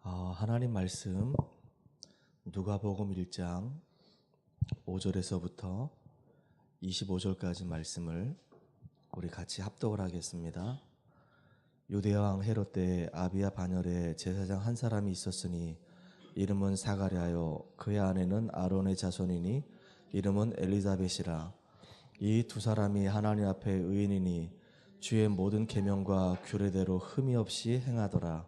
하나님 말씀 누가복음 1장 5절에서부터 25절까지 말씀을 우리 같이 합독을 하겠습니다. 유대 왕 헤롯 때 아비야 반열에 제사장 한 사람이 있었으니 이름은 사가랴요 그의 아내는 아론의 자손이니 이름은 엘리사벳이라. 이 두 사람이 하나님 앞에 의인이니 주의 모든 계명과 규례대로 흠이 없이 행하더라.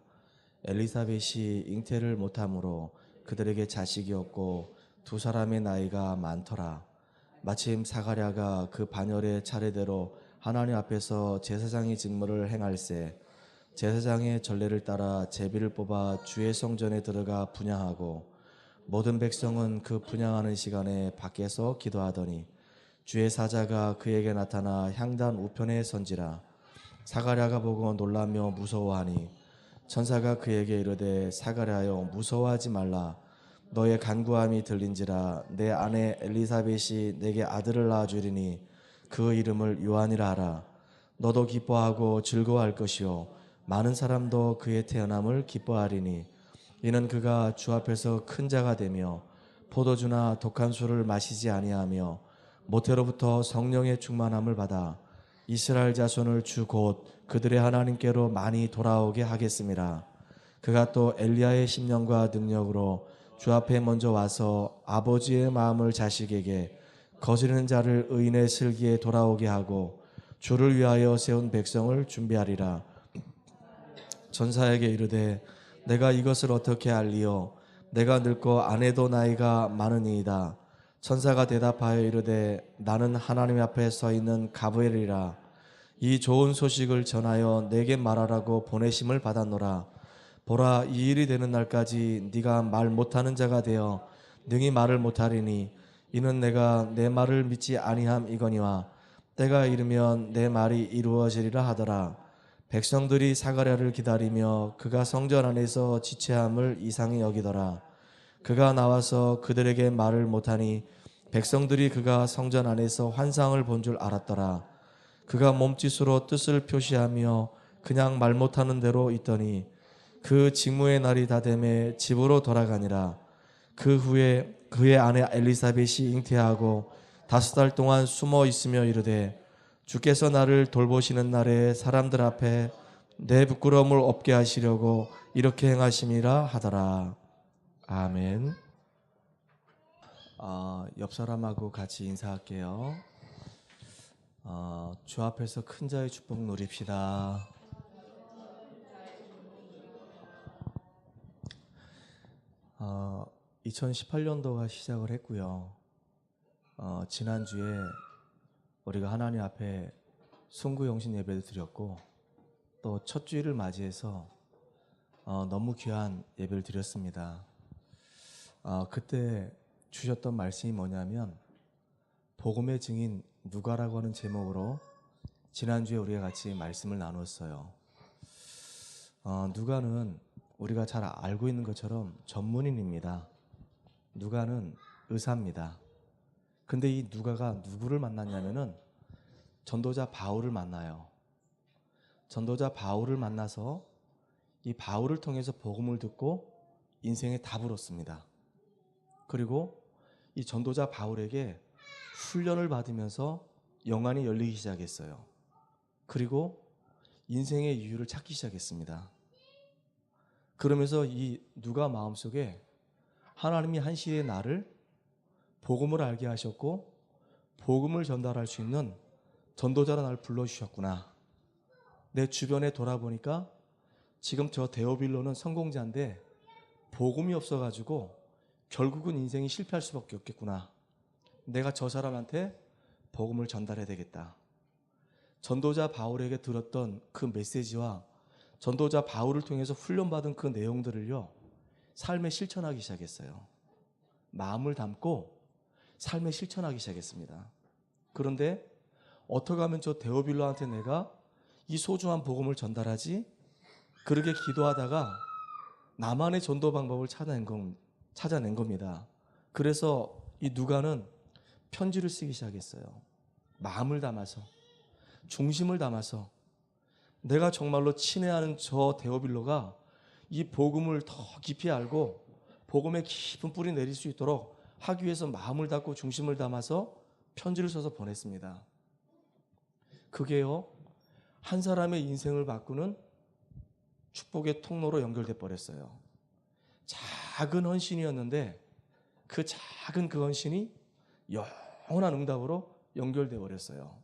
엘리사벳이 잉태를 못함으로 그들에게 자식이 없고 두 사람의 나이가 많더라. 마침 사가랴가 그 반열의 차례대로 하나님 앞에서 제사장의 직무를 행할세 제사장의 전례를 따라 제비를 뽑아 주의 성전에 들어가 분향하고 모든 백성은 그 분향하는 시간에 밖에서 기도하더니 주의 사자가 그에게 나타나 향단 우편에 선지라. 사가랴가 보고 놀라며 무서워하니 천사가 그에게 이르되 사가랴여 무서워하지 말라. 너의 간구함이 들린지라. 내 아내 엘리사벳이 내게 아들을 낳아주리니 그 이름을 요한이라 하라. 너도 기뻐하고 즐거워할 것이요 많은 사람도 그의 태어남을 기뻐하리니 이는 그가 주 앞에서 큰 자가 되며 포도주나 독한 술을 마시지 아니하며 모태로부터 성령의 충만함을 받아 이스라엘 자손을 주 곧 그들의 하나님께로 많이 돌아오게 하겠습니다. 그가 또 엘리야의 심령과 능력으로 주 앞에 먼저 와서 아버지의 마음을 자식에게 거스르는 자를 의인의 슬기에 돌아오게 하고 주를 위하여 세운 백성을 준비하리라. 전사에게 이르되 내가 이것을 어떻게 알리요? 내가 늙고 아내도 나이가 많으니이다. 천사가 대답하여 이르되 나는 하나님 앞에 서 있는 가브리엘이라. 이 좋은 소식을 전하여 내게 말하라고 보내심을 받았노라. 보라, 이 일이 되는 날까지 네가 말 못하는 자가 되어 능히 말을 못하리니 이는 내가 내 말을 믿지 아니함이거니와 때가 이르면 내 말이 이루어지리라 하더라. 백성들이 사가랴를 기다리며 그가 성전 안에서 지체함을 이상히 여기더라. 그가 나와서 그들에게 말을 못하니 백성들이 그가 성전 안에서 환상을 본 줄 알았더라. 그가 몸짓으로 뜻을 표시하며 그냥 말 못하는 대로 있더니 그 직무의 날이 다 되매 집으로 돌아가니라. 그 후에 그의 아내 엘리사벳이 잉태하고 5달 동안 숨어 있으며 이르되 주께서 나를 돌보시는 날에 사람들 앞에 내 부끄러움을 없게 하시려고 이렇게 행하심이라 하더라. 아멘. 옆 사람하고 같이 인사할게요. 주 앞에서 큰 자의 축복 누립시다. 2018년도가 시작을 했고요. 지난주에 우리가 하나님 앞에 송구영신 예배를 드렸고 또 첫 주일을 맞이해서 너무 귀한 예배를 드렸습니다. 그때 주셨던 말씀이 뭐냐면 복음의 증인 누가라고 하는 제목으로 지난주에 우리가 같이 말씀을 나눴어요. 누가는 우리가 잘 알고 있는 것처럼 전문인입니다. 누가는 의사입니다. 근데 이 누가가 누구를 만났냐면은 전도자 바울을 만나요. 전도자 바울을 만나서 이 바울을 통해서 복음을 듣고 인생의 답을 얻습니다. 그리고 이 전도자 바울에게 훈련을 받으면서 영안이 열리기 시작했어요. 그리고 인생의 이유를 찾기 시작했습니다. 그러면서 이 누가 마음속에 하나님이 한 시대의 나를 복음을 알게 하셨고 복음을 전달할 수 있는 전도자로 나를 불러주셨구나. 내 주변에 돌아보니까 지금 저 데오빌로는 성공자인데 복음이 없어가지고 결국은 인생이 실패할 수밖에 없겠구나. 내가 저 사람한테 복음을 전달해야 되겠다. 전도자 바울에게 들었던 그 메시지와 전도자 바울을 통해서 훈련받은 그 내용들을요, 삶에 실천하기 시작했어요. 마음을 담고 삶에 실천하기 시작했습니다. 그런데 어떻게 하면 저 데오빌로한테 내가 이 소중한 복음을 전달하지? 그렇게 기도하다가 나만의 전도 방법을 찾아낸 겁니다. 그래서 이 누가는 편지를 쓰기 시작했어요. 마음을 담아서, 중심을 담아서 내가 정말로 친애하는 저 데오빌로가 이 복음을 더 깊이 알고 복음의 깊은 뿌리 내릴 수 있도록 하기 위해서 마음을 닫고 중심을 담아서 편지를 써서 보냈습니다. 그게요, 한 사람의 인생을 바꾸는 축복의 통로로 연결돼 버렸어요. 작은 헌신이었는데 그 작은 그 헌신이 영원한 응답으로 연결돼 버렸어요.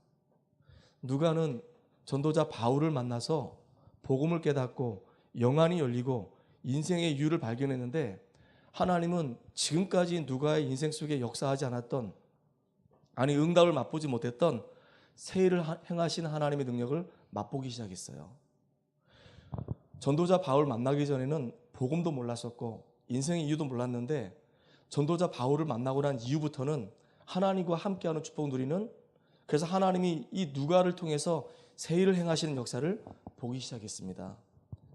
누가는 전도자 바울을 만나서 복음을 깨닫고 영안이 열리고 인생의 이유를 발견했는데, 하나님은 지금까지 누가의 인생 속에 역사하지 않았던, 아니 응답을 맛보지 못했던 새 일을 행하신 하나님의 능력을 맛보기 시작했어요. 전도자 바울 만나기 전에는 복음도 몰랐었고 인생의 이유도 몰랐는데, 전도자 바울을 만나고 난 이후부터는 하나님과 함께하는 축복 누리는, 그래서 하나님이 이 누가를 통해서 새 일을 행하시는 역사를 보기 시작했습니다.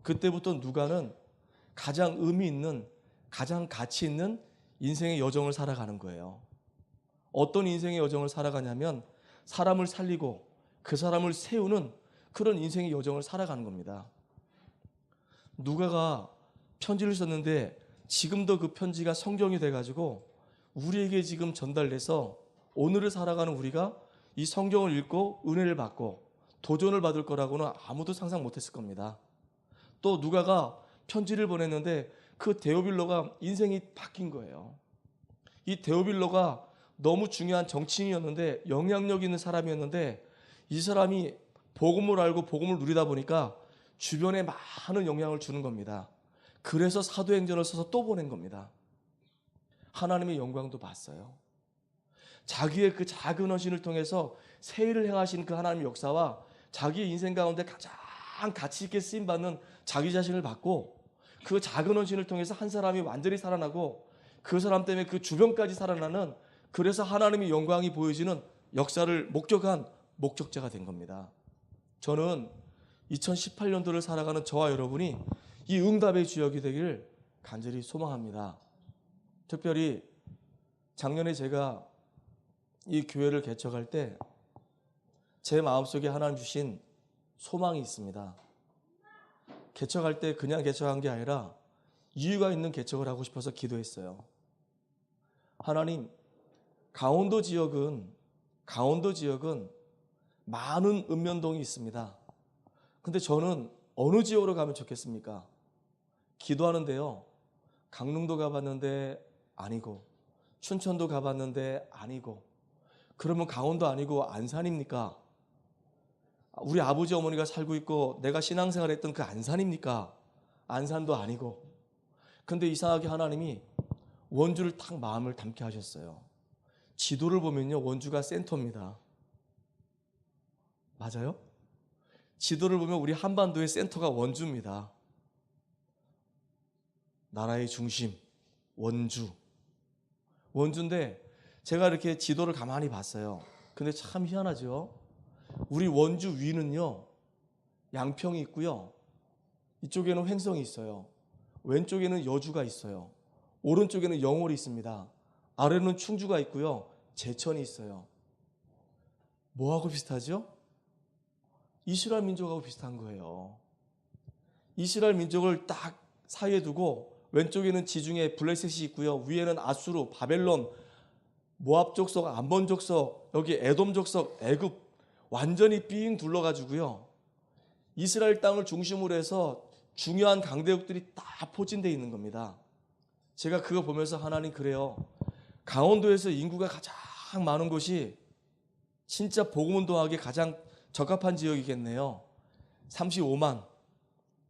그때부터 누가는 가장 의미 있는, 가장 가치 있는 인생의 여정을 살아가는 거예요. 어떤 인생의 여정을 살아가냐면 사람을 살리고 그 사람을 세우는 그런 인생의 여정을 살아가는 겁니다. 누가가 편지를 썼는데 지금도 그 편지가 성경이 돼가지고 우리에게 지금 전달돼서 오늘을 살아가는 우리가 이 성경을 읽고 은혜를 받고 도전을 받을 거라고는 아무도 상상 못했을 겁니다. 또 누가가 편지를 보냈는데 그 데오빌로가 인생이 바뀐 거예요. 이 데오빌로가 너무 중요한 정치인이었는데, 영향력 있는 사람이었는데, 이 사람이 복음을 알고 복음을 누리다 보니까 주변에 많은 영향을 주는 겁니다. 그래서 사도행전을 써서 또 보낸 겁니다. 하나님의 영광도 봤어요. 자기의 그 작은 헌신을 통해서 새 일을 행하신 그 하나님의 역사와 자기의 인생 가운데 가장 가치 있게 쓰임받는 자기 자신을 봤고, 그 작은 헌신을 통해서 한 사람이 완전히 살아나고 그 사람 때문에 그 주변까지 살아나는, 그래서 하나님의 영광이 보여지는 역사를 목격한 목격자가 된 겁니다. 저는 2018년도를 살아가는 저와 여러분이 이 응답의 주역이 되기를 간절히 소망합니다. 특별히 작년에 제가 이 교회를 개척할 때 제 마음속에 하나님 주신 소망이 있습니다. 개척할 때 그냥 개척한 게 아니라 이유가 있는 개척을 하고 싶어서 기도했어요. 하나님, 강원도 지역은 많은 읍면동이 있습니다. 근데 저는 어느 지역으로 가면 좋겠습니까? 기도하는데요, 강릉도 가봤는데 아니고, 춘천도 가봤는데 아니고, 그러면 강원도 아니고 안산입니까? 우리 아버지 어머니가 살고 있고 내가 신앙생활 했던 그 안산입니까? 안산도 아니고. 근데 이상하게 하나님이 원주를 딱 마음을 담게 하셨어요. 지도를 보면요, 원주가 센터입니다. 맞아요? 지도를 보면 우리 한반도의 센터가 원주입니다. 나라의 중심, 원주인데 제가 이렇게 지도를 가만히 봤어요. 근데 참 희한하죠? 우리 원주 위는요, 양평이 있고요, 이쪽에는 횡성이 있어요. 왼쪽에는 여주가 있어요. 오른쪽에는 영월이 있습니다. 아래는 충주가 있고요, 제천이 있어요. 뭐하고 비슷하죠? 이스라엘 민족하고 비슷한 거예요. 이스라엘 민족을 딱 사이에 두고 왼쪽에는 지중해 블레셋이 있고요, 위에는 아수르, 바벨론, 모압 족속, 암몬 족속, 여기 에돔 족속, 애굽, 완전히 삥 둘러가지고요, 이스라엘 땅을 중심으로 해서 중요한 강대국들이 다 포진되어 있는 겁니다. 제가 그거 보면서 하나님, 그래요, 강원도에서 인구가 가장 많은 곳이 진짜 복음 운동하기에 가장 적합한 지역이겠네요. 35만,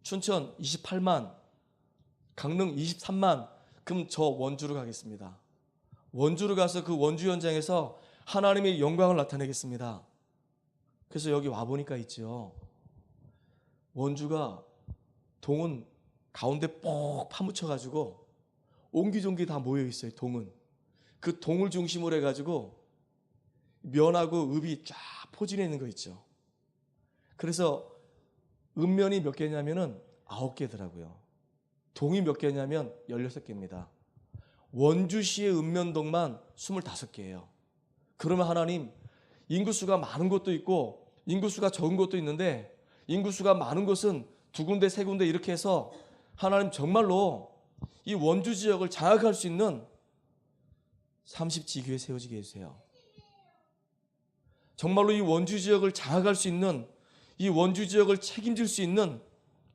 춘천 28만, 강릉 23만. 그럼 저 원주로 가겠습니다. 원주로 가서 그 원주 현장에서 하나님의 영광을 나타내겠습니다. 그래서 여기 와보니까 있죠, 원주가 동은 가운데 뻑 파묻혀가지고 옹기종기 다 모여있어요. 동은 그 동을 중심으로 해가지고 면하고 읍이 쫙 포진해 있는 거 있죠. 그래서 읍면이 몇 개냐면은 9개더라고요. 동이 몇 개냐면 16개입니다. 원주시의 읍면동만 25개예요. 그러면 하나님, 인구수가 많은 곳도 있고 인구수가 적은 곳도 있는데, 인구수가 많은 곳은 2군데 3군데 이렇게 해서 하나님 정말로 이 원주 지역을 장악할 수 있는 30지교에 세워지게 해주세요. 정말로 이 원주 지역을 장악할 수 있는, 이 원주 지역을 책임질 수 있는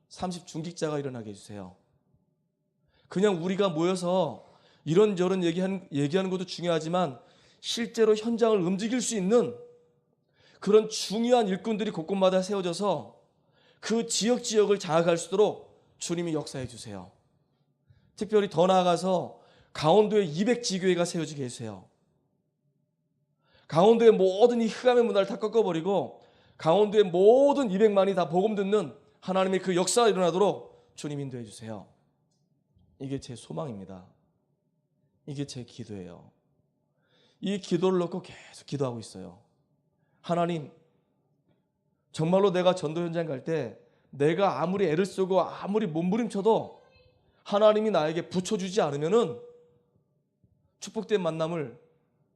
30중직자가 일어나게 해주세요. 그냥 우리가 모여서 이런저런 얘기하는 것도 중요하지만 실제로 현장을 움직일 수 있는 그런 중요한 일꾼들이 곳곳마다 세워져서 그 지역을 장악할 수 있도록 주님이 역사해 주세요. 특별히 더 나아가서 강원도에 200지교회가 세워지게 해주세요. 강원도의 모든 이 흑암의 문화를 다 꺾어버리고 강원도의 모든 200만이 다 복음 듣는 하나님의 그 역사가 일어나도록 주님 인도해 주세요. 이게 제 소망입니다. 이게 제 기도예요. 이 기도를 놓고 계속 기도하고 있어요. 하나님, 정말로 내가 전도 현장 갈 때 내가 아무리 애를 쓰고 아무리 몸부림쳐도 하나님이 나에게 붙여주지 않으면은 축복된 만남을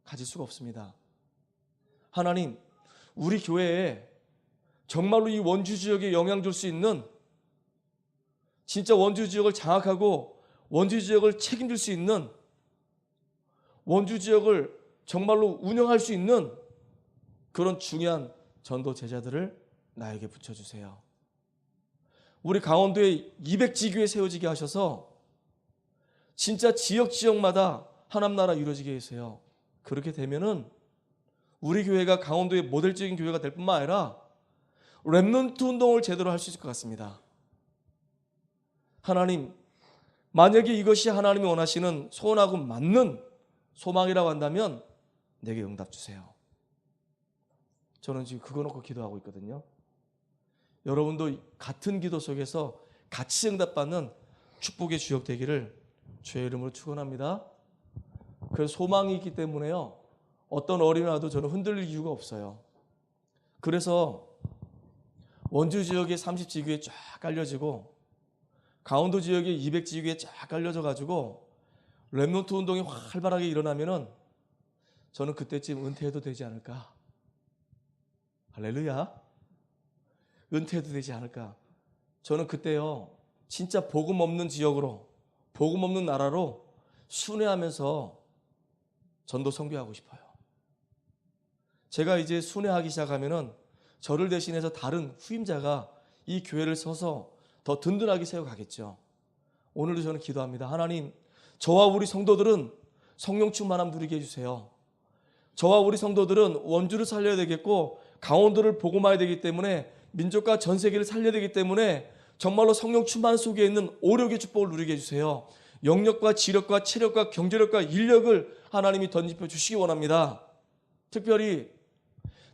가질 수가 없습니다. 하나님, 우리 교회에 정말로 이 원주 지역에 영향 줄 수 있는, 진짜 원주 지역을 장악하고 원주 지역을 책임질 수 있는, 원주 지역을 정말로 운영할 수 있는 그런 중요한 전도 제자들을 나에게 붙여주세요. 우리 강원도에 200지교에 세워지게 하셔서 진짜 지역마다 하나님 나라 이루어지게 해주세요. 그렇게 되면은 우리 교회가 강원도의 모델적인 교회가 될 뿐만 아니라 렘넌트 운동을 제대로 할 수 있을 것 같습니다. 하나님, 만약에 이것이 하나님이 원하시는 소원하고 맞는 소망이라고 한다면 내게 응답 주세요. 저는 지금 그거 놓고 기도하고 있거든요. 여러분도 같은 기도 속에서 같이 응답받는 축복의 주역 되기를 주의 이름으로 축원합니다. 그래서 소망이 있기 때문에요, 어떤 어려움이 와도 저는 흔들릴 이유가 없어요. 그래서 원주 지역에 30지교에 쫙 깔려지고 강원도 지역에 200지교에 쫙 깔려져 가지고 렘넌트 운동이 활발하게 일어나면은 저는 그때쯤 은퇴해도 되지 않을까. 할렐루야. 은퇴해도 되지 않을까. 저는 그때요, 진짜 복음 없는 지역으로, 복음 없는 나라로 순회하면서 전도 선교하고 싶어요. 제가 이제 순회하기 시작하면은 저를 대신해서 다른 후임자가 이 교회를 서서 더 든든하게 세워가겠죠. 오늘도 저는 기도합니다. 하나님, 저와 우리 성도들은 성령 충만함 누리게 해주세요. 저와 우리 성도들은 원주를 살려야 되겠고 강원도를 복음화해야 되기 때문에, 민족과 전 세계를 살려야 되기 때문에 정말로 성령 충만 속에 있는 오력의 축복을 누리게 해주세요. 영력과 지력과 체력과 경제력과 인력을 하나님이 던집혀 주시기 원합니다. 특별히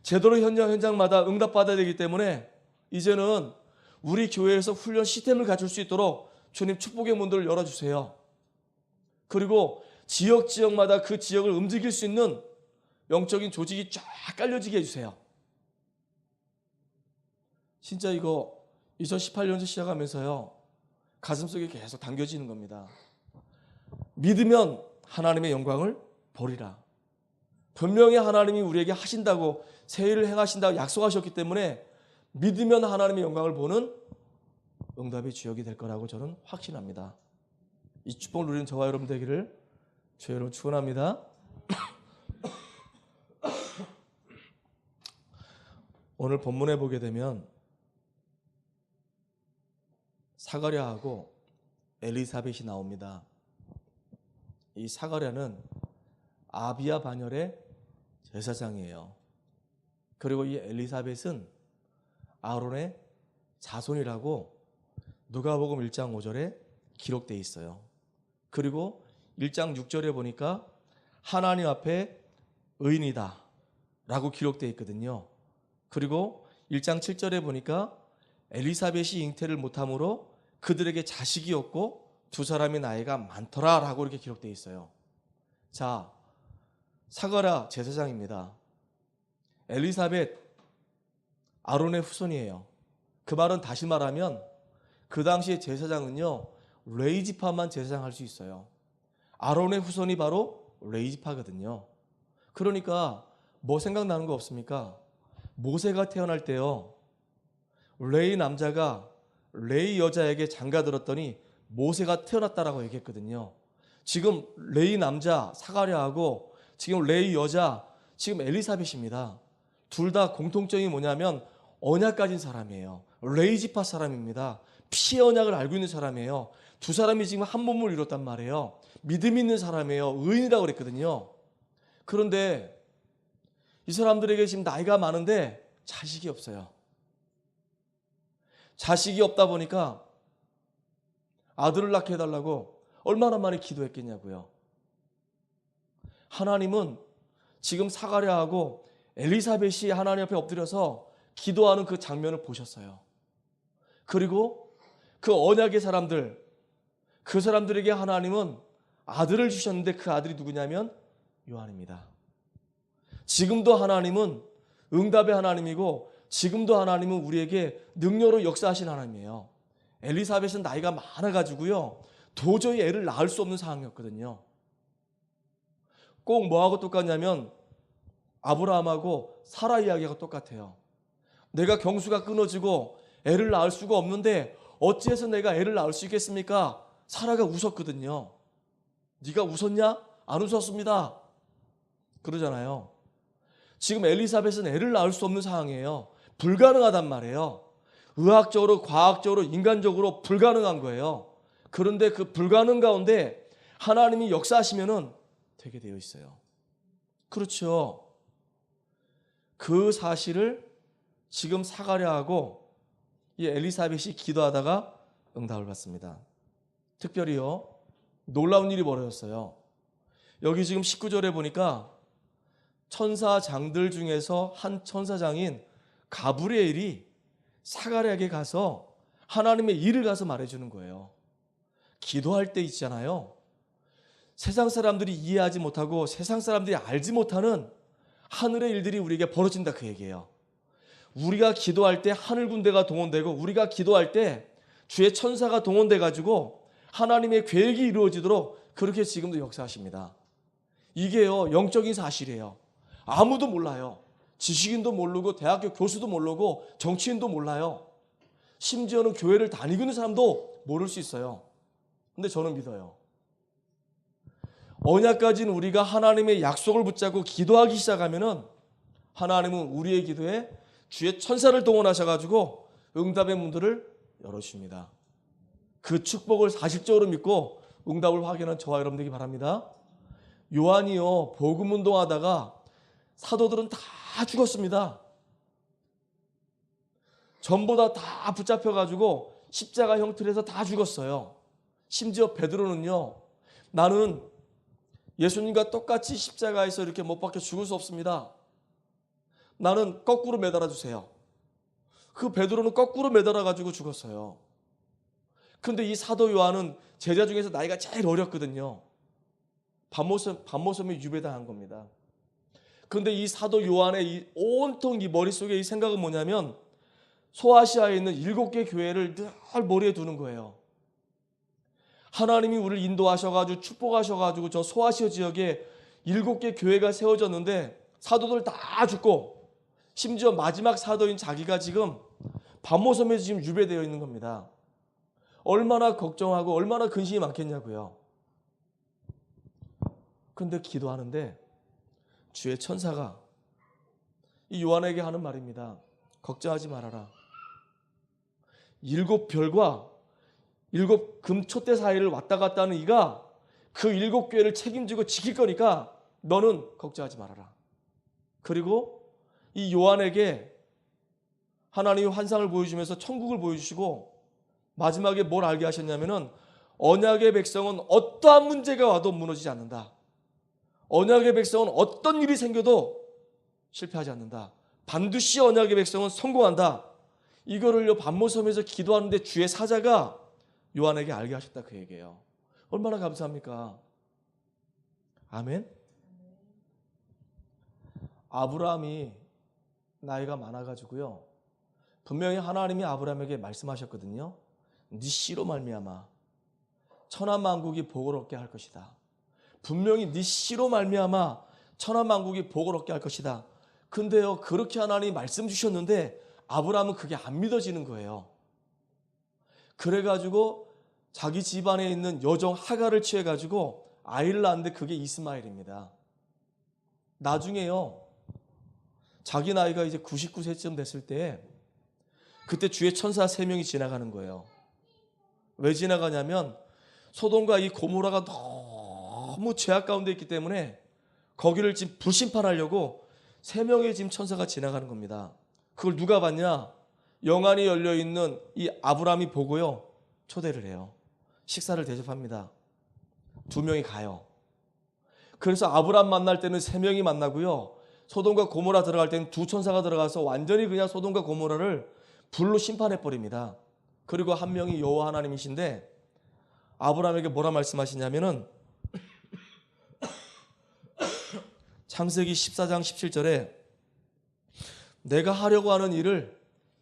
제대로 현장마다 응답받아야 되기 때문에 이제는 우리 교회에서 훈련 시스템을 갖출 수 있도록 주님 축복의 문들을 열어주세요. 그리고 지역마다 그 지역을 움직일 수 있는 영적인 조직이 쫙 깔려지게 해주세요. 진짜 이거 2018년부터 시작하면서요, 가슴속에 계속 당겨지는 겁니다. 믿으면 하나님의 영광을 보리라. 분명히 하나님이 우리에게 하신다고, 새 일을 행하신다고 약속하셨기 때문에 믿으면 하나님의 영광을 보는 응답의 주역이 될 거라고 저는 확신합니다. 이 축복을 누리는 저와 여러분 되기를 주의 이름으로 축원합니다. 오늘 본문에 보게 되면 사가랴하고 엘리사벳이 나옵니다. 이 사가랴는 아비야 반열의 제사장이에요. 그리고 이 엘리사벳은 아론의 자손이라고 누가복음 1장 5절에 기록되어 있어요. 그리고 1장 6절에 보니까 하나님 앞에 의인이다 라고 기록되어 있거든요. 그리고 1장 7절에 보니까 엘리사벳이 잉태를 못함으로 그들에게 자식이 없고 두 사람의 나이가 많더라 라고 이렇게 기록되어 있어요. 자, 사가랴 제사장입니다. 엘리사벳 아론의 후손이에요. 그 말은 다시 말하면 그 당시에 제사장은요, 레위지파만 제사장할 수 있어요. 아론의 후손이 바로 레위지파거든요. 그러니까 뭐 생각나는 거 없습니까? 모세가 태어날 때요, 레위 남자가 레위 여자에게 장가들었더니 모세가 태어났다라고 얘기했거든요. 지금 레이 남자 사가랴하고 지금 레이 여자 지금 엘리사벳입니다. 둘 다 공통점이 뭐냐면 언약 가진 사람이에요. 레이 지파 사람입니다. 피의 언약을 알고 있는 사람이에요. 두 사람이 지금 한 몸을 이뤘단 말이에요. 믿음 있는 사람이에요. 의인이라고 그랬거든요. 그런데 이 사람들에게 지금 나이가 많은데 자식이 없어요. 자식이 없다 보니까 아들을 낳게 해달라고 얼마나 많이 기도했겠냐고요. 하나님은 지금 사가랴하고 엘리사벳이 하나님 앞에 엎드려서 기도하는 그 장면을 보셨어요. 그리고 그 언약의 사람들, 그 사람들에게 하나님은 아들을 주셨는데 그 아들이 누구냐면 요한입니다. 지금도 하나님은 응답의 하나님이고 지금도 하나님은 우리에게 능력으로 역사하신 하나님이에요. 엘리사벳은 나이가 많아가지고요. 도저히 애를 낳을 수 없는 상황이었거든요. 꼭 뭐하고 똑같냐면 아브라함하고 사라 이야기가 똑같아요. 내가 경수가 끊어지고 애를 낳을 수가 없는데 어찌해서 내가 애를 낳을 수 있겠습니까? 사라가 웃었거든요. 네가 웃었냐? 안 웃었습니다. 그러잖아요. 지금 엘리사벳은 애를 낳을 수 없는 상황이에요. 불가능하단 말이에요. 의학적으로, 과학적으로, 인간적으로 불가능한 거예요. 그런데 그 불가능 가운데 하나님이 역사하시면은 되게 되어 있어요. 그렇죠. 그 사실을 지금 사가랴하고 이 엘리사벳이 기도하다가 응답을 받습니다. 특별히요, 놀라운 일이 벌어졌어요. 여기 지금 19절에 보니까 천사장들 중에서 한 천사장인 가브리엘이 사가랴에게 가서 하나님의 일을 가서 말해주는 거예요. 기도할 때 있잖아요. 세상 사람들이 이해하지 못하고 세상 사람들이 알지 못하는 하늘의 일들이 우리에게 벌어진다 그 얘기예요. 우리가 기도할 때 하늘 군대가 동원되고 우리가 기도할 때 주의 천사가 동원돼 가지고 하나님의 계획이 이루어지도록 그렇게 지금도 역사하십니다. 이게요, 영적인 사실이에요. 아무도 몰라요. 지식인도 모르고 대학교 교수도 모르고 정치인도 몰라요. 심지어는 교회를 다니고 있는 사람도 모를 수 있어요. 근데 저는 믿어요. 언약 가진 우리가 하나님의 약속을 붙잡고 기도하기 시작하면은 하나님은 우리의 기도에 주의 천사를 동원하셔가지고 응답의 문들을 열어주십니다. 그 축복을 사실적으로 믿고 응답을 확인한 저와 여러분 되기 바랍니다. 요한이요, 복음 운동하다가 사도들은 다 죽었습니다. 전부 다 붙잡혀가지고 십자가 형틀에서 다 죽었어요. 심지어 베드로는요, 나는 예수님과 똑같이 십자가에서 이렇게 못 박혀 죽을 수 없습니다. 나는 거꾸로 매달아 주세요. 그 베드로는 거꾸로 매달아 가지고 죽었어요. 근데 이 사도 요한은 제자 중에서 나이가 제일 어렸거든요. 밤모섬에 유배당한 겁니다. 근데 이 사도 요한의 온통 이 머릿속에 이 생각은 뭐냐면 소아시아에 있는 7개 교회를 늘 머리에 두는 거예요. 하나님이 우리를 인도하셔가지고 축복하셔가지고 저 소아시아 지역에 7개 교회가 세워졌는데 사도들 다 죽고 심지어 마지막 사도인 자기가 지금 밤모섬에 지금 유배되어 있는 겁니다. 얼마나 걱정하고 얼마나 근심이 많겠냐고요. 그런데 기도하는데 주의 천사가 이 요한에게 하는 말입니다. 걱정하지 말아라. 7별과 7금 촛대 사이를 왔다 갔다 하는 이가 그 7교회를 책임지고 지킬 거니까 너는 걱정하지 말아라. 그리고 이 요한에게 하나님이 환상을 보여주면서 천국을 보여주시고 마지막에 뭘 알게 하셨냐면은 언약의 백성은 어떠한 문제가 와도 무너지지 않는다. 언약의 백성은 어떤 일이 생겨도 실패하지 않는다. 반드시 언약의 백성은 성공한다. 이거를요, 밤모섬에서 기도하는데 주의 사자가 요한에게 알게 하셨다 그 얘기예요. 얼마나 감사합니까? 아멘. 아브라함이 나이가 많아가지고요, 분명히 하나님이 아브라함에게 말씀하셨거든요. 네 씨로 말미암아 천하만국이 복을 얻게 할 것이다. 분명히 네 씨로 말미암아 천하만국이 복을 얻게 할 것이다. 근데요, 그렇게 하나님이 말씀 주셨는데 아브라함은 그게 안 믿어지는 거예요. 그래가지고 자기 집안에 있는 여종 하가를 취해가지고 아이를 낳았는데 그게 이스마엘입니다. 나중에요, 자기 나이가 이제 99세쯤 됐을 때 그때 주의 천사 3명이 지나가는 거예요. 왜 지나가냐면 소돔과 이 고모라가 너무 죄악 가운데 있기 때문에 거기를 지금 불심판하려고 3명의 지금 천사가 지나가는 겁니다. 그걸 누가 봤냐? 영안이 열려있는 이 아브라함이 보고요, 초대를 해요. 식사를 대접합니다. 2명이 가요. 그래서 아브라함 만날 때는 3명이 만나고요, 소돔과 고모라 들어갈 때는 2 천사가 들어가서 완전히 그냥 소돔과 고모라를 불로 심판해버립니다. 그리고 1명이 여호와 하나님이신데 아브라함에게 뭐라 말씀하시냐면은 창세기 14장 17절에 내가 하려고 하는 일을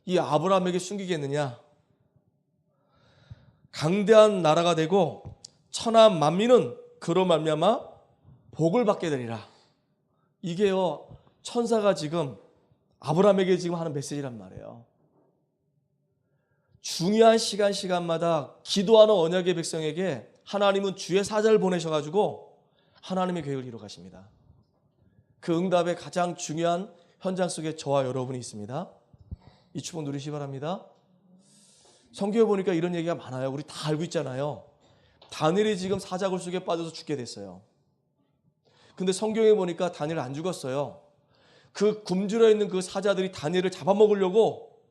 이 아브라함에게 숨기겠느냐? 강대한 나라가 되고 천하 만민은 그로 말미암아 복을 받게 되리라. 이게요, 천사가 지금 아브라함에게 지금 하는 메시지란 말이에요. 중요한 시간마다 기도하는 언약의 백성에게 하나님은 주의 사자를 보내셔가지고 하나님의 계획을 이루어가십니다. 그 응답의 가장 중요한 현장 속에 저와 여러분이 있습니다. 이 축복 누리시기 바랍니다. 성경에 보니까 이런 얘기가 많아요. 우리 다 알고 있잖아요. 다니엘이 지금 사자굴 속에 빠져서 죽게 됐어요. 근데 성경에 보니까 다니엘 안 죽었어요. 그 굶주려 있는 그 사자들이 다니엘을 잡아먹으려고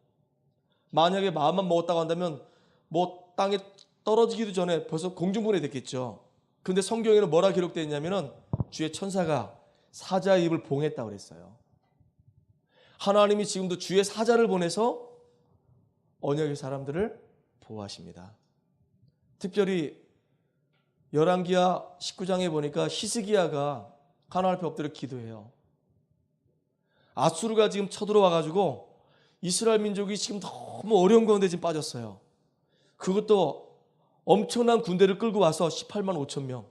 만약에 마음만 먹었다고 한다면 뭐 땅에 떨어지기도 전에 벌써 공중분해 됐겠죠. 근데 성경에는 뭐라 기록되어 있냐면은 주의 천사가 사자의 입을 봉했다고 그랬어요. 하나님이 지금도 주의 사자를 보내서 언약의 사람들을 보호하십니다. 특별히 열왕기하 19장에 보니까 히스기야가 하나님 앞에 엎드려 기도해요. 아수르가 지금 쳐들어와가지고 이스라엘 민족이 지금 너무 어려운 가운데 지금 빠졌어요. 그것도 엄청난 군대를 끌고 와서 18만 5천 명.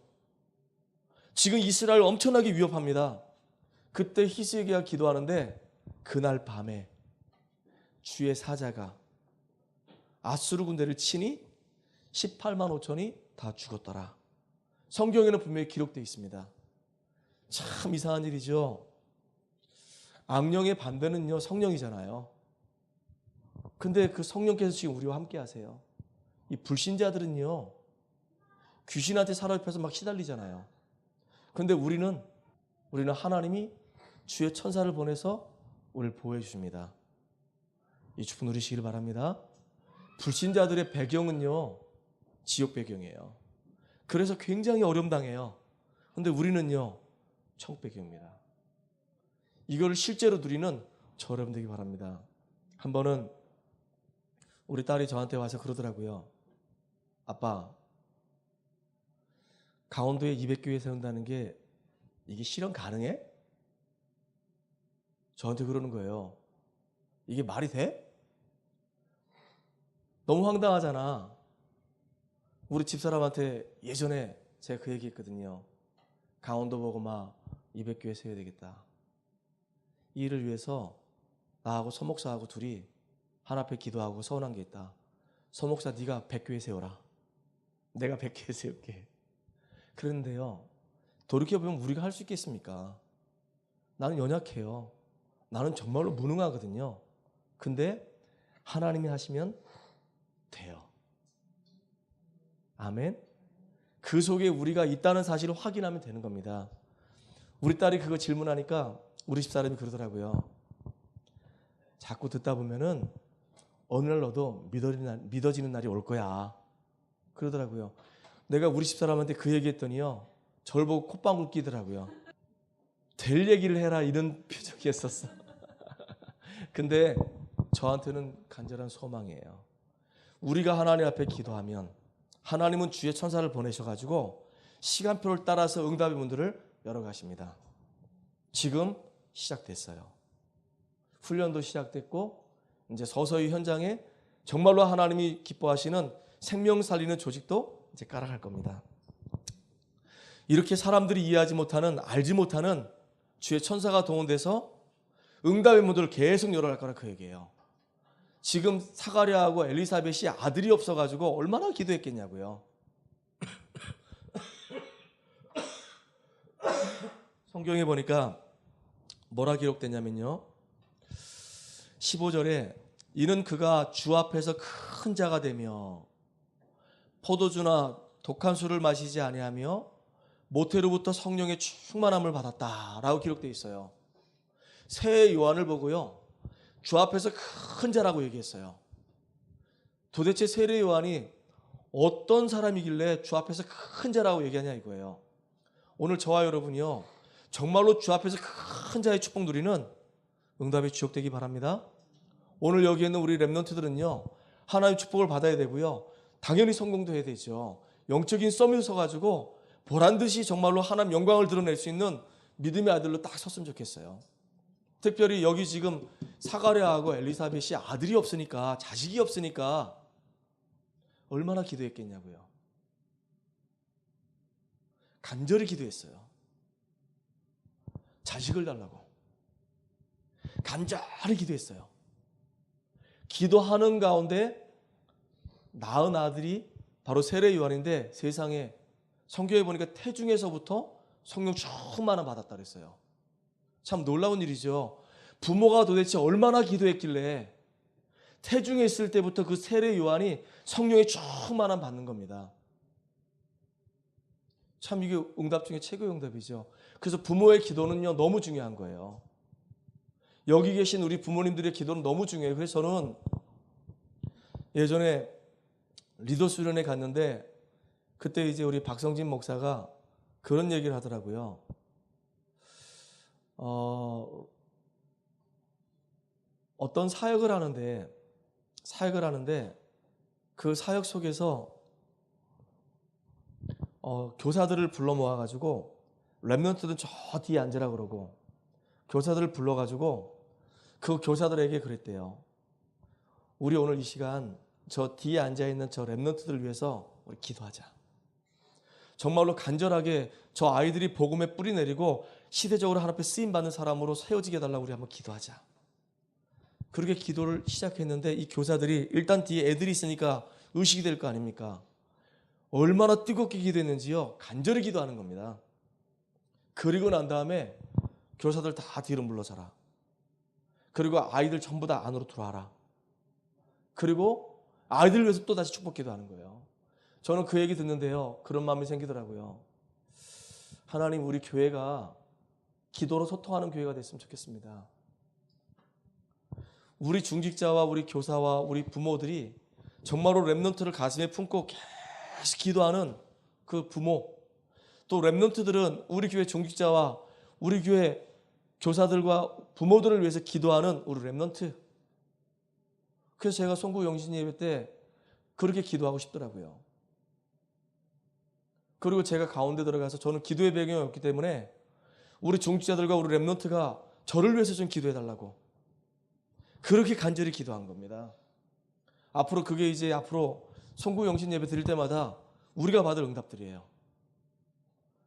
지금 이스라엘 엄청나게 위협합니다. 그때 히스기야가 기도하는데 그날 밤에 주의 사자가 아수르 군대를 치니 18만 5천이 다 죽었더라. 성경에는 분명히 기록되어 있습니다. 참 이상한 일이죠. 악령의 반대는요, 성령이잖아요. 근데 그 성령께서 지금 우리와 함께 하세요. 이 불신자들은요, 귀신한테 사로잡혀서 막 시달리잖아요. 근데 우리는 하나님이 주의 천사를 보내서 우리를 보호해 주십니다. 이 축복 누리시기를 바랍니다. 불신자들의 배경은요, 지옥 배경이에요. 그래서 굉장히 어려움당해요. 근데 우리는요, 천국 배경입니다. 이거를 실제로 누리는 저 여러분 되기 바랍니다. 한 번은 우리 딸이 저한테 와서 그러더라고요. 아빠, 강원도에 200교회 세운다는 게 이게 실현 가능해? 저한테 그러는 거예요. 이게 말이 돼? 너무 황당하잖아. 우리 집사람한테 예전에 제가 그 얘기 했거든요. 강원도 보고 막 200교회 세워야 되겠다. 이 일을 위해서 나하고 서목사하고 둘이 하나 앞에 기도하고 서운한 게 있다. 서목사 네가 100교회 세워라. 내가 100교회 세울게. 그런데요, 돌이켜보면 우리가 할 수 있겠습니까? 나는 연약해요. 나는 정말로 무능하거든요. 근데 하나님이 하시면 돼요. 아멘. 그 속에 우리가 있다는 사실을 확인하면 되는 겁니다. 우리 딸이 그거 질문하니까 우리 집사람이 그러더라고요. 자꾸 듣다 보면은 어느 날 너도 믿어지는 날이 올 거야. 그러더라고요. 내가 우리 집사람한테 그 얘기했더니요, 저를 보고 콧방울 끼더라고요. 될 얘기를 해라, 이런 표정이었었어. 근데 저한테는 간절한 소망이에요. 우리가 하나님 앞에 기도하면 하나님은 주의 천사를 보내셔가지고 시간표를 따라서 응답의 문들을 열어가십니다. 지금 시작됐어요. 훈련도 시작됐고 이제 서서히 현장에 정말로 하나님이 기뻐하시는 생명 살리는 조직도 이제 깔아갈 겁니다. 이렇게 사람들이 이해하지 못하는, 알지 못하는 주의 천사가 동원돼서 응답의 문들을 계속 열어갈 거라 그 얘기예요. 지금 사가랴하고 엘리사벳이 아들이 없어가지고 얼마나 기도했겠냐고요. 성경에 보니까 뭐라 기록되냐면요, 15절에 이는 그가 주 앞에서 큰 자가 되며 포도주나 독한 술을 마시지 아니하며 모태로부터 성령의 충만함을 받았다라고 기록되어 있어요. 새 요한을 보고요, 주 앞에서 큰 자라고 얘기했어요. 도대체 세례 요한이 어떤 사람이길래 주 앞에서 큰 자라고 얘기하냐 이거예요. 오늘 저와 여러분이요, 정말로 주 앞에서 큰 자의 축복 누리는 응답의 주역 되기 바랍니다. 오늘 여기 있는 우리 렘넌트들은요, 하나님의 축복을 받아야 되고요, 당연히 성공도 해야 되죠. 영적인 썸이 서가지고 보란듯이 정말로 하나님 영광을 드러낼 수 있는 믿음의 아들로 딱 섰으면 좋겠어요. 특별히 여기 지금 사가랴하고 엘리사벳이 아들이 없으니까, 자식이 없으니까 얼마나 기도했겠냐고요. 간절히 기도했어요. 자식을 달라고 간절히 기도했어요. 기도하는 가운데 낳은 아들이 바로 세례 요한인데, 세상에 성경에 보니까 태중에서부터 성령 충만함 받았다 그랬어요. 참 놀라운 일이죠. 부모가 도대체 얼마나 기도했길래 태중에 있을 때부터 그 세례 요한이 성령의 충만함 받는 겁니다. 참 이게 응답 중에 최고의 응답이죠. 그래서 부모의 기도는요, 너무 중요한 거예요. 여기 계신 우리 부모님들의 기도는 너무 중요해요. 그래서 저는 예전에 리더 수련회 갔는데, 그때 이제 우리 박성진 목사가 그런 얘기를 하더라고요. 어떤 사역을 하는데 그 사역 속에서 교사들을 불러 모아가지고, 렘넌트들은 저 뒤에 앉으라 그러고 교사들을 불러가지고 그 교사들에게 그랬대요. 우리 오늘 이 시간 저 뒤에 앉아있는 저 렘넌트들을 위해서 우리 기도하자. 정말로 간절하게 저 아이들이 복음에 뿌리 내리고 시대적으로 하나님 앞에 쓰임받는 사람으로 세워지게 해달라고 우리 한번 기도하자. 그렇게 기도를 시작했는데, 이 교사들이 일단 뒤에 애들이 있으니까 의식이 될 거 아닙니까? 얼마나 뜨겁게 기도했는지요, 간절히 기도하는 겁니다. 그리고 난 다음에 교사들 다 뒤로 물러서라. 그리고 아이들 전부 다 안으로 들어와라. 그리고 아이들을 위해서 또 다시 축복 기도하는 거예요. 저는 그 얘기 듣는데요, 그런 마음이 생기더라고요. 하나님, 우리 교회가 기도로 소통하는 교회가 됐으면 좋겠습니다. 우리 중직자와 우리 교사와 우리 부모들이 정말로 렘넌트를 가슴에 품고 계속 기도하는 그 부모, 또 렘넌트들은 우리 교회 중직자와 우리 교회 교사들과 부모들을 위해서 기도하는 우리 렘넌트. 그래서 제가 송구 영신 예배 때 그렇게 기도하고 싶더라고요. 그리고 제가 가운데 들어가서, 저는 기도의 배경이 없기 때문에 우리 중직자들과 우리 렘넌트가 저를 위해서 좀 기도해 달라고 그렇게 간절히 기도한 겁니다. 앞으로 그게 이제 앞으로 송구 영신 예배 드릴 때마다 우리가 받을 응답들이에요.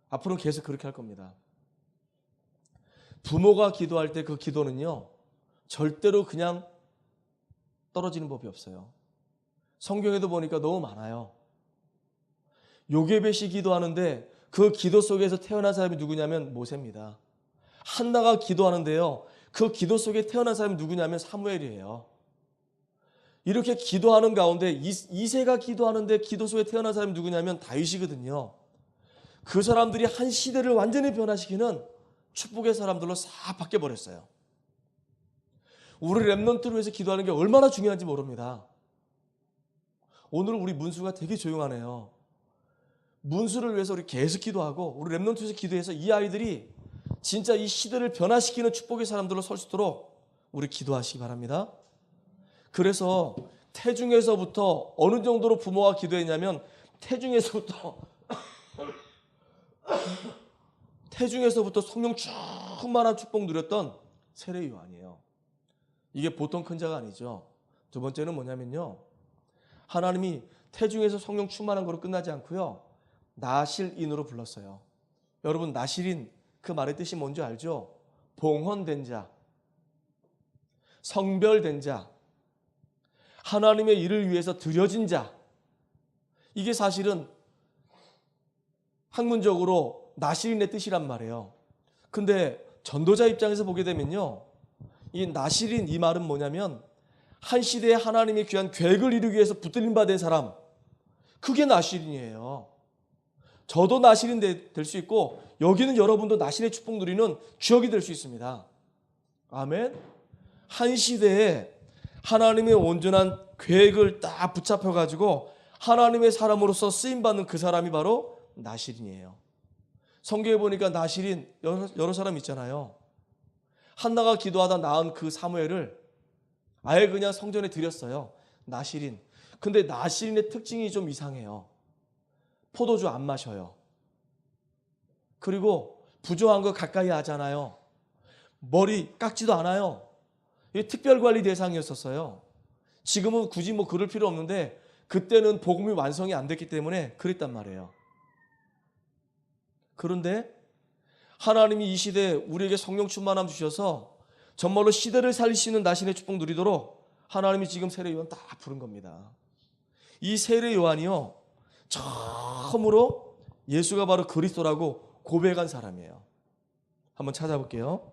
앞으로는 계속 그렇게 할 겁니다. 부모가 기도할 때 그 기도는요, 절대로 그냥 떨어지는 법이 없어요. 성경에도 보니까 너무 많아요. 요게벳이 기도하는데 그 기도 속에서 태어난 사람이 누구냐면 모세입니다. 한나가 기도하는데요, 그 기도 속에 태어난 사람이 누구냐면 사무엘이에요. 이렇게 기도하는 가운데 이새가 기도하는데 기도 속에 태어난 사람이 누구냐면 다윗이거든요. 그 사람들이 한 시대를 완전히 변화시키는 축복의 사람들로 싹 바뀌어버렸어요. 우리 렘넌트를 위해서 기도하는 게 얼마나 중요한지 모릅니다. 오늘 우리 문수가 되게 조용하네요. 문수를 위해서 우리 계속 기도하고 우리 렘넌트에서 기도해서 이 아이들이 진짜 이 시대를 변화시키는 축복의 사람들로 설 수 있도록 우리 기도하시기 바랍니다. 그래서 태중에서부터 어느 정도로 부모가 기도했냐면 태중에서부터 성령 충만한 축복 누렸던 세례 요한이에요. 이게 보통 큰 자가 아니죠. 두 번째는 뭐냐면요, 하나님이 태중에서 성령 충만한 거로 끝나지 않고요, 나실인으로 불렀어요. 여러분, 나실인 그 말의 뜻이 뭔지 알죠? 봉헌된 자, 성별된 자. 하나님의 일을 위해서 드려진 자, 이게 사실은 학문적으로 나실인의 뜻이란 말이에요. 근데 전도자 입장에서 보게 되면요, 이 나실인, 이 말은 뭐냐면 한 시대에 하나님의 귀한 계획을 이루기 위해서 붙들림 받은 사람, 그게 나실인이에요. 저도 나실인 될 수 있고 여기는 여러분도 나실의 축복 누리는 주역이 될 수 있습니다. 아멘. 한 시대에 하나님의 온전한 계획을 딱 붙잡혀 가지고 하나님의 사람으로서 쓰임 받는 그 사람이 바로 나실인이에요. 성경에 보니까 나실인 여러 사람 있잖아요. 한나가 기도하다 낳은 그 사무엘을 아예 그냥 성전에 드렸어요. 나실인. 근데 나실인의 특징이 좀 이상해요. 포도주 안 마셔요. 그리고 부정한 거 가까이 하잖아요. 머리 깎지도 않아요. 이게 특별관리 대상이었었어요. 지금은 굳이 뭐 그럴 필요 없는데 그때는 복음이 완성이 안 됐기 때문에 그랬단 말이에요. 그런데 하나님이 이 시대에 우리에게 성령 충만함 주셔서 정말로 시대를 살릴 수 있는 나신의 축복 누리도록 하나님이 지금 세례 요한 다 부른 겁니다. 이 세례 요한이요, 처음으로 예수가 바로 그리스도라고 고백한 사람이에요. 한번 찾아볼게요.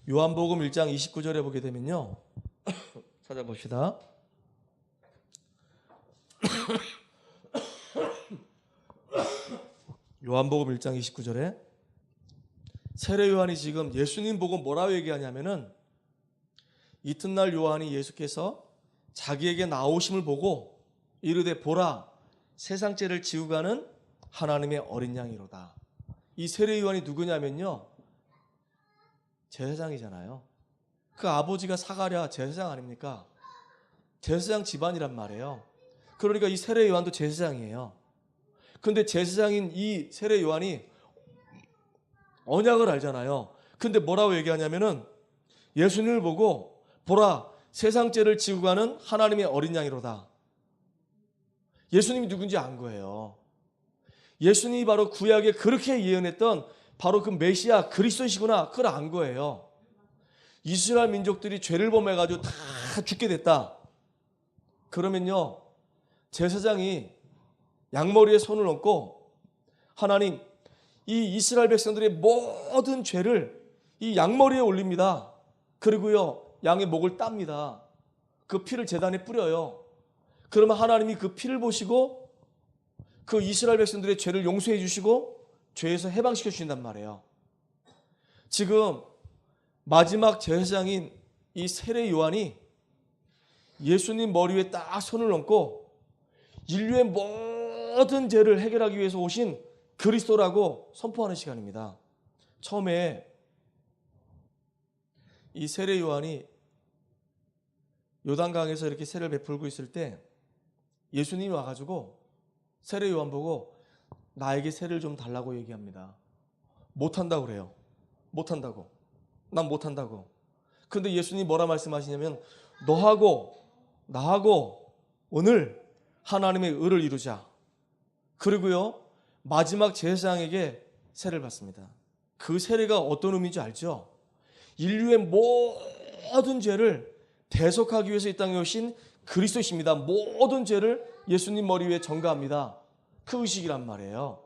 요한복음 1장 29절에 보게 되면요, 찾아봅시다. 요한복음 1장 29절에 세례 요한이 지금 예수님 보고 뭐라고 얘기하냐면은, 이튿날 요한이 예수께서 자기에게 나오심을 보고 이르되 보라, 세상 죄를 지우고 가는 하나님의 어린 양이로다. 이 세례 요한이 누구냐면요, 제사장이잖아요. 그 아버지가 사가랴 제사장 아닙니까? 제사장 집안이란 말이에요. 그러니까 이 세례 요한도 제사장이에요. 근데 제사장인 이 세례 요한이 언약을 알잖아요. 근데 뭐라고 얘기하냐면은 예수님을 보고 보라, 세상 죄를 지고 가는 하나님의 어린 양이로다. 예수님이 누군지 안 거예요. 예수님이 바로 구약에 그렇게 예언했던 바로 그 메시아 그리스도시구나, 그걸 안 거예요. 이스라엘 민족들이 죄를 범해가지고 다 죽게 됐다. 그러면요, 제사장이 양머리에 손을 얹고 하나님, 이 이스라엘 백성들의 모든 죄를 이 양머리에 올립니다. 그리고요, 양의 목을 땁니다. 그 피를 제단에 뿌려요. 그러면 하나님이 그 피를 보시고 그 이스라엘 백성들의 죄를 용서해 주시고 죄에서 해방시켜 주신단 말이에요. 지금 마지막 제사장인 이 세례 요한이 예수님 머리 위에 딱 손을 얹고 인류의 모든 죄를 해결하기 위해서 오신 그리스도라고 선포하는 시간입니다. 처음에 이 세례 요한이 요단강에서 이렇게 세례를 베풀고 있을 때 예수님이 와가지고 세례 요한 보고 나에게 세례를 좀 달라고 얘기합니다. 못한다고 그래요. 못한다고. 난 못한다고. 근데 예수님이 뭐라 말씀하시냐면 너하고 나하고 오늘 하나님의 의를 이루자. 그리고요, 마지막 제사장에게 세례를 받습니다. 그 세례가 어떤 의미인지 알죠? 인류의 모든 죄를 대속하기 위해서 이 땅에 오신 그리스도십니다. 모든 죄를 예수님 머리 위에 전가합니다. 그 의식이란 말이에요.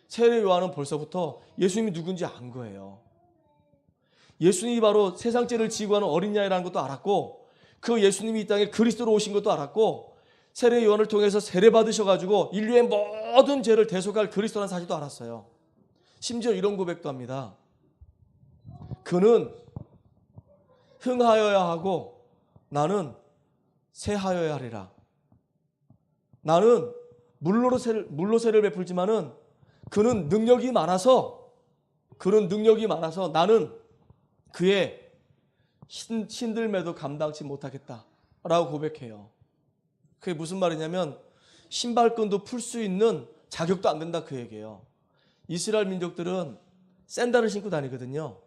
세례 요한은 벌써부터 예수님이 누군지 안 거예요. 예수님이 바로 세상 죄를 지고 가는 어린 양이라는 것도 알았고, 그 예수님이 이 땅에 그리스도로 오신 것도 알았고, 세례 요한을 통해서 세례 받으셔가지고 인류의 모든 죄를 대속할 그리스도라는 사실도 알았어요. 심지어 이런 고백도 합니다. 그는 흥하여야 하고 나는 새하여야 하리라. 나는 물로 세를 베풀지만은 그는 능력이 많아서 나는 그의 신들매도 감당치 못하겠다라고 고백해요. 그게 무슨 말이냐면 신발끈도 풀 수 있는 자격도 안 된다, 그 얘기예요. 이스라엘 민족들은 샌들을 신고 다니거든요.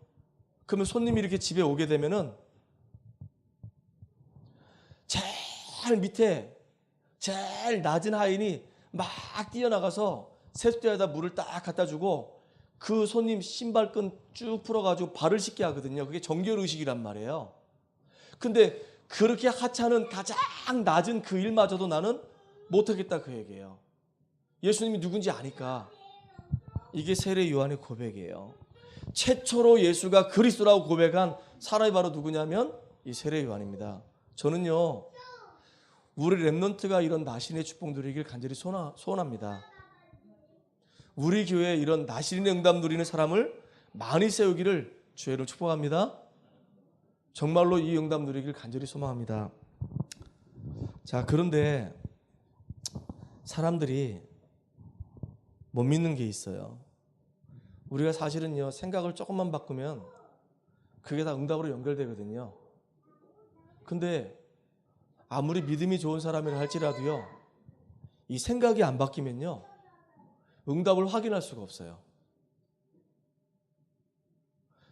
그러면 손님이 이렇게 집에 오게 되면은 제일 밑에 제일 낮은 하인이 막 뛰어나가서 세숫대에다 물을 딱 갖다 주고 그 손님 신발끈 쭉 풀어가지고 발을 씻게 하거든요. 그게 정결의식이란 말이에요. 근데 그렇게 하찮은 가장 낮은 그 일마저도 나는 못하겠다 그 얘기예요. 예수님이 누군지 아니까. 이게 세례 요한의 고백이에요. 최초로 예수가 그리스도라고 고백한 사람이 바로 누구냐면 이 세례 요한입니다. 저는요, 우리 렘넌트가 이런 나신의 축복 누리길 간절히 소원합니다. 우리 교회에 이런 나신의 응답 누리는 사람을 많이 세우기를 주의를 축복합니다. 정말로 이 응답 누리길 간절히 소망합니다. 자, 그런데 사람들이 못 믿는 게 있어요. 우리가 사실은요, 생각을 조금만 바꾸면 그게 다 응답으로 연결되거든요. 근데 아무리 믿음이 좋은 사람이라 할지라도요, 이 생각이 안 바뀌면요, 응답을 확인할 수가 없어요.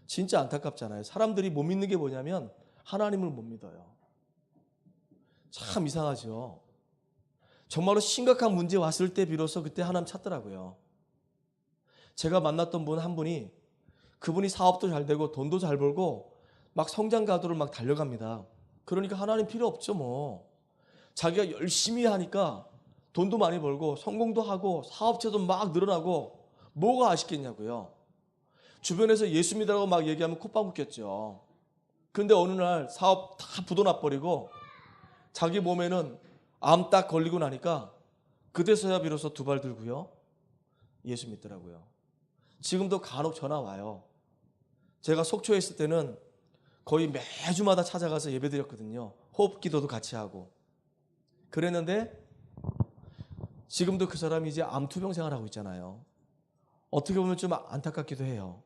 진짜 안타깝잖아요. 사람들이 못 믿는 게 뭐냐면 하나님을 못 믿어요. 참 이상하죠. 정말로 심각한 문제 왔을 때 비로소 그때 하나님 찾더라고요. 제가 만났던 분 한 분이, 그분이 사업도 잘 되고 돈도 잘 벌고 막 성장 가도를 막 달려갑니다. 그러니까 하나님 필요 없죠 뭐. 자기가 열심히 하니까 돈도 많이 벌고 성공도 하고 사업체도 막 늘어나고 뭐가 아쉽겠냐고요. 주변에서 예수 믿으라고 막 얘기하면 콧방 웃겼죠. 근데 어느 날 사업 다 부도나버리고 자기 몸에는 암 딱 걸리고 나니까 그때서야 비로소 두 발 들고요, 예수 믿더라고요. 지금도 간혹 전화 와요. 제가 속초에 있을 때는 거의 매주마다 찾아가서 예배드렸거든요. 호흡기도도 같이 하고 그랬는데 지금도 그 사람이 이제 암 투병 생활하고 있잖아요. 어떻게 보면 좀 안타깝기도 해요.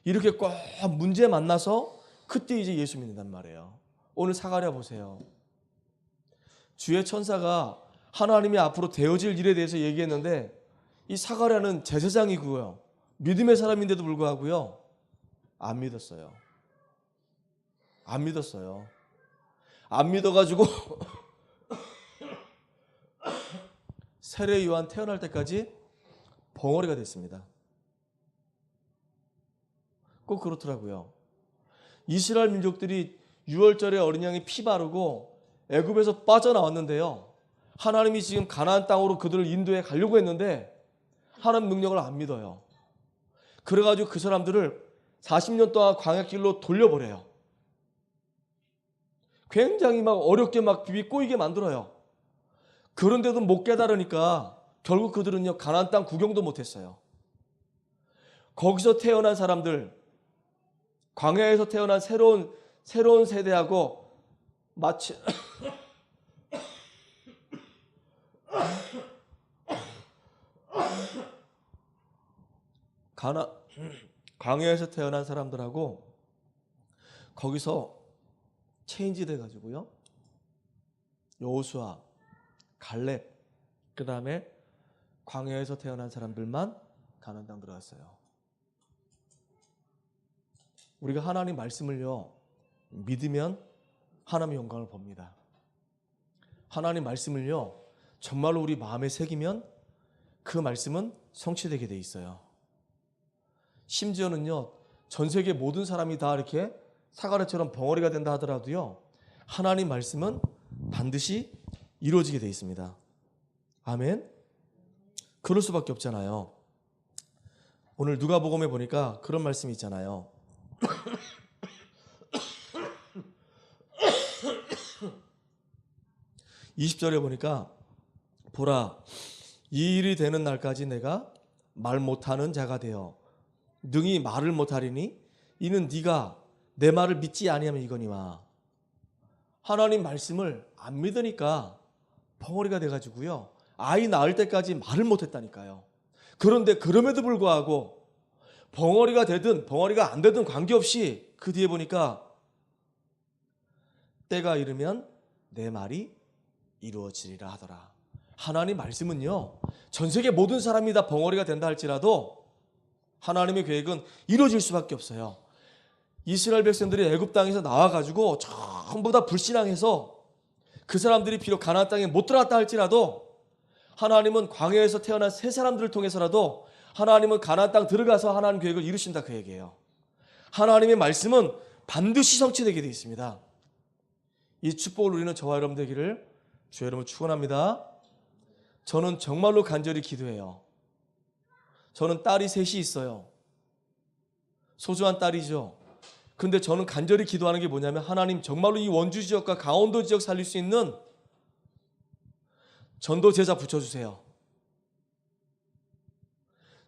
이렇게 꼭 문제 만나서 그때 이제 예수 믿는단 말이에요. 오늘 사가랴 보세요. 주의 천사가 하나님이 앞으로 되어질 일에 대해서 얘기했는데 이 사가랴는 제사장이고요, 믿음의 사람인데도 불구하고요, 안 믿었어요. 안 믿었어요. 안 믿어가지고 세례 요한 태어날 때까지 벙어리가 됐습니다. 꼭 그렇더라고요. 이스라엘 민족들이 6월절에 어린 양이 피 바르고 애굽에서 빠져나왔는데요, 하나님이 지금 가나안 땅으로 그들을 인도해 가려고 했는데 하나님 능력을 안 믿어요. 그래가지고 그 사람들을 40년 동안 광야길로 돌려보내요. 굉장히 막 어렵게 막 비비 꼬이게 만들어요. 그런데도 못 깨달으니까 결국 그들은요, 가나안 땅 구경도 못했어요. 거기서 태어난 사람들, 광야에서 태어난 새로운 세대하고 마치 광야에서 태어난 사람들하고 거기서 체인지 돼가지고요, 여호수아, 갈렙, 그 다음에 광야에서 태어난 사람들만 가나안 땅 들어갔어요. 우리가 하나님 말씀을요, 믿으면 하나님의 영광을 봅니다. 하나님 말씀을요, 정말로 우리 마음에 새기면 그 말씀은 성취되게 돼 있어요. 심지어는요, 전 세계 모든 사람이 다 이렇게 사가랴처럼 벙어리가 된다 하더라도요, 하나님 말씀은 반드시 이루어지게 돼 있습니다. 아멘. 그럴 수밖에 없잖아요. 오늘 누가복음에 보니까 그런 말씀이 있잖아요. 20절에 보니까 보라, 이 일이 되는 날까지 내가 말 못하는 자가 되어 능히 말을 못하리니 이는 네가 내 말을 믿지 아니하면 이거니와. 하나님 말씀을 안 믿으니까 벙어리가 돼가지고요, 아이 낳을 때까지 말을 못했다니까요. 그런데 그럼에도 불구하고 벙어리가 되든 벙어리가 안 되든 관계없이 그 뒤에 보니까 때가 이르면 내 말이 이루어지리라 하더라. 하나님 말씀은요, 전 세계 모든 사람이 다 벙어리가 된다 할지라도 하나님의 계획은 이루어질 수밖에 없어요. 이스라엘 백성들이 애굽 땅에서 나와가지고 전부 다 불신앙해서 그 사람들이 비록 가나안 땅에 못 들어갔다 할지라도 하나님은 광야에서 태어난 새 사람들을 통해서라도 하나님은 가나안 땅 들어가서 하나님 계획을 이루신다 그 얘기예요. 하나님의 말씀은 반드시 성취되게 되어 있습니다. 이 축복을 누리는 저와 여러분 되기를 주의 이름으로 축원합니다. 저는 정말로 간절히 기도해요. 저는 딸이 셋이 있어요. 소중한 딸이죠. 근데 저는 간절히 기도하는 게 뭐냐면, 하나님 정말로 이 원주 지역과 강원도 지역 살릴 수 있는 전도 제자 붙여주세요.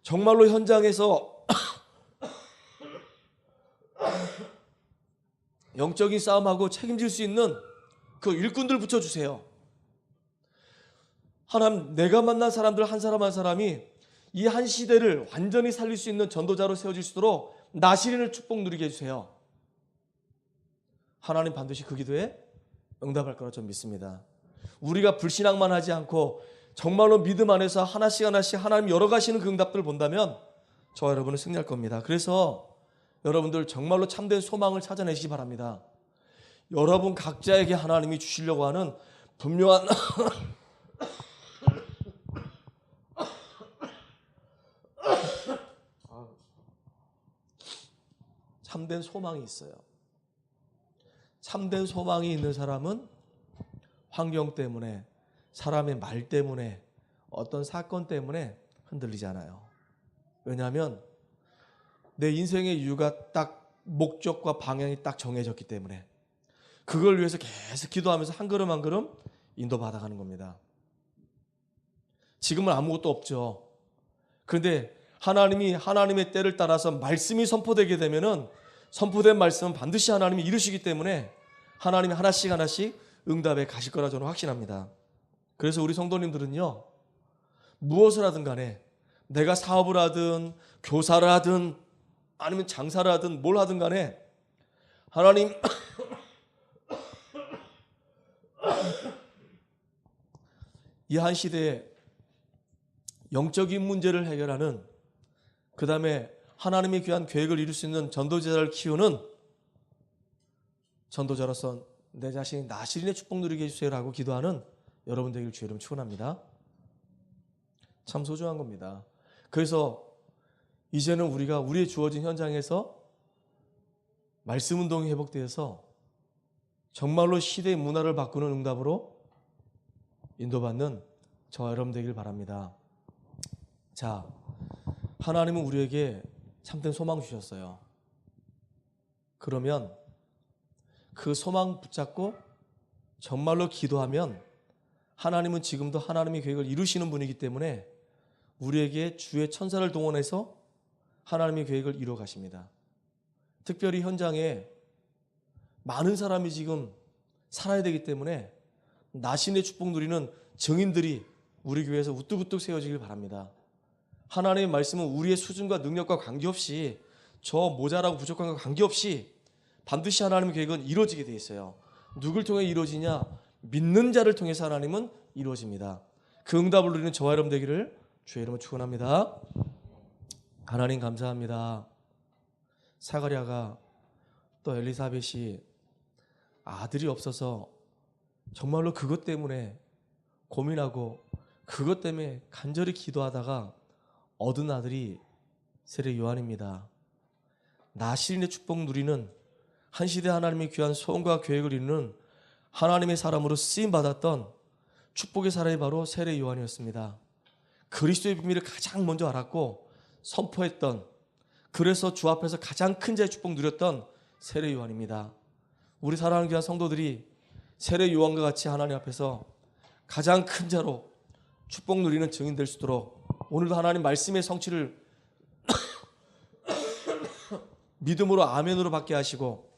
정말로 현장에서 영적인 싸움하고 책임질 수 있는 그 일꾼들 붙여주세요. 하나님, 내가 만난 사람들 한 사람 한 사람이 이 한 시대를 완전히 살릴 수 있는 전도자로 세워질 수 있도록 나시린을 축복 누리게 해주세요. 하나님 반드시 그 기도에 응답할 거라 저는 믿습니다. 우리가 불신앙만 하지 않고 정말로 믿음 안에서 하나씩 하나씩 하나님 열어가시는 그 응답들을 본다면 저와 여러분은 승리할 겁니다. 그래서 여러분들 정말로 참된 소망을 찾아내시기 바랍니다. 여러분 각자에게 하나님이 주시려고 하는 분명한 참된 소망이 있어요. 참된 소망이 있는 사람은 환경 때문에, 사람의 말 때문에, 어떤 사건 때문에 흔들리지 않아요. 왜냐하면 내 인생의 이유가 딱 목적과 방향이 딱 정해졌기 때문에 그걸 위해서 계속 기도하면서 한 걸음 한 걸음 인도받아가는 겁니다. 지금은 아무것도 없죠. 그런데 하나님이 하나님의 때를 따라서 말씀이 선포되게 되면은 선포된 말씀은 반드시 하나님이 이루시기 때문에 하나님이 하나씩 하나씩 응답에 가실 거라 저는 확신합니다. 그래서 우리 성도님들은요, 무엇을 하든 간에 내가 사업을 하든 교사를 하든 아니면 장사를 하든 뭘 하든 간에 하나님 이 한 시대에 영적인 문제를 해결하는, 그 다음에 하나님의 귀한 계획을 이룰 수 있는 전도자를 키우는 전도자로서 내 자신이 나시린의 축복 누리게 해주세요라고 기도하는 여러분 되기를 주의 이름으로 축원합니다. 참 소중한 겁니다. 그래서 이제는 우리가 우리의 주어진 현장에서 말씀 운동이 회복되어서 정말로 시대의 문화를 바꾸는 응답으로 인도받는 저와 여러분 되길 바랍니다. 자, 하나님은 우리에게 참된 소망 주셨어요. 그러면 그 소망 붙잡고 정말로 기도하면 하나님은 지금도 하나님의 계획을 이루시는 분이기 때문에 우리에게 주의 천사를 동원해서 하나님의 계획을 이루어 가십니다. 특별히 현장에 많은 사람이 지금 살아야 되기 때문에 나신의 축복 누리는 증인들이 우리 교회에서 우뚝우뚝 세워지길 바랍니다. 하나님의 말씀은 우리의 수준과 능력과 관계없이, 저 모자라고 부족한 것과 관계없이 반드시 하나님의 계획은 이루어지게 돼 있어요. 누굴 통해 이루어지냐? 믿는 자를 통해서 하나님은 이루어집니다. 그 응답을 누리는 저와 여러분 되기를 주의 이름으로 축원합니다. 하나님 감사합니다. 사가랴가 또 엘리사벳이 아들이 없어서 정말로 그것 때문에 고민하고 그것 때문에 간절히 기도하다가 얻은 아들이 세례 요한입니다. 나시린의 축복 누리는 한 시대 하나님의 귀한 소원과 계획을 이루는 하나님의 사람으로 쓰임받았던 축복의 사람이 바로 세례 요한이었습니다. 그리스도의 비밀을 가장 먼저 알았고 선포했던, 그래서 주 앞에서 가장 큰 자의 축복 누렸던 세례 요한입니다. 우리 사랑하는 귀한 성도들이 세례 요한과 같이 하나님 앞에서 가장 큰 자로 축복 누리는 증인 될 수 있도록 오늘도 하나님 말씀의 성취를 믿음으로 아멘으로 받게 하시고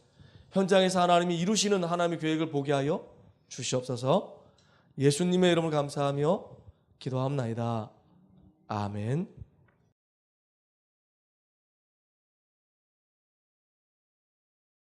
현장에서 하나님이 이루시는 하나님의 계획을 보게 하여 주시옵소서. 예수님의 이름을 감사하며 기도합나이다. 아멘.